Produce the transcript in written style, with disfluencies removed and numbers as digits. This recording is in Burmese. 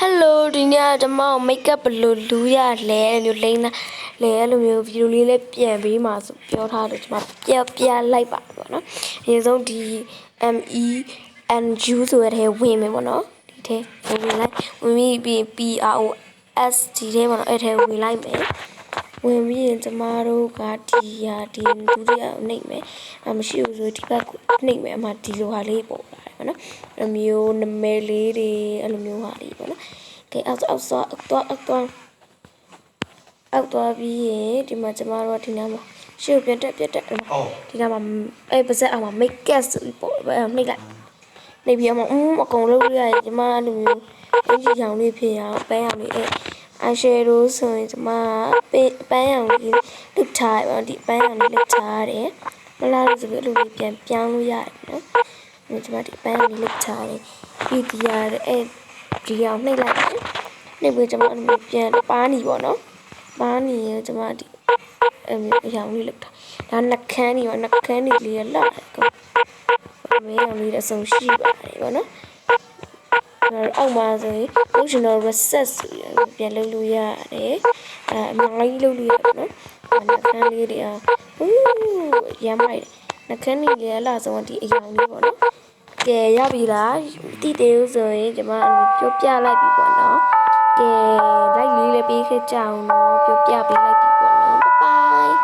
Hello ဒီနေ့ကျွန်မ makeup ဘယ်လိုလူရလဲမျိုးလိမ့်နာလဲအဲ့လိုမျိုးဗီဒီယိုလေးလည်းပြန်ပေးမှာဆိုပြောထားတယ်ကျွန်မပြလိုက်ပါပေါ့နော်အရင်ဆုံးဒီ MENU ဆိုတဲ့ဝင်မယ်ပေါ့နော်ဒီထဲဝင်လိုက်ဝင်ပြီး PROS ဒီထဲပေါ့နော်အဲ့ထဲဝင်လိုက်မယ်ဝင်ပြီးရင်ကျမတို့ကဒီဒုတိယနှိပ်မယ်မရှိဘူးဆိုဒီဘက်နှိပ်မယ်အမှဒီလိုဟာလေးပေါ်လာတယ်ပေါ့နော်အဲ့လိုမျိုးနမဲလေးတွေအဲ့လိုမျိုးဟာလေးပေါ့နော်ကဲအောက်သွားပြီးရင်ဒီမှာကျမတို့ဒီနားမှာရှေ့ပြတ်တက်ဒီနားမှာအဲ့ပါဇက်အောင်မှာ make up ဆိုပြီးပေါ့နှိပ်လိုက်နှိပ်ပြီးအောင်အကုန်လုံးရရတယ်ကျမအဲ့လိုမျိုးအင်ဂျီရောင်လေးဖြစ်ရအောင်ပန်းရောင်လေးအဲ့eyeshadow ဆိုရင်ကျမပန်းရောင်လေးလုတ်ထားတယ်ဒီပန်းရောင်လေးလုတ်ထားတယ်မလားလို့ဆိုပြီးအဲ့လိုလေးပြန်ပြောင်းလို့ရတယ်နော်ကျမဒီပန်းရောင်လေးလုတ်ထားတယ်ပြီးဒီရအဲ့ဒီအောင်နှိပ်လိုက်တယ်နှိပ်ပြီးကျမအဲ့လိုပြန်ပါနီပေါ့နော်ပါနီရကျမဒီအဲ့အရောင်လေးလုတ်ထားဒါနှကန်းနေပါနှကန်းနေလေးရလာတယ်ကောမဲရောင်လေးအစုံရှိပါတယ်ပေါ့နော်အောက်မှာဆိုရင် functional reset ဆိုရပြန်လုပ်လို့ရတယ်အများကြီးလုပ်လို့ရတယ်နော်နှကန်းလေးတွေရမ်းမိုက်နှကန်းလေးလေးအလားဆုံးဒီအရောင်လေးပေါ့နော်ကဲရပြီလားတိတေးဦးဆိုရင်ကျွန်မပြောပြလိုက်ပြီပေါ့နော်ကဲ like လေးလည်းပေးခဲ့ကြအောင်နော်ပြောပြပေးလိုက်ပြီ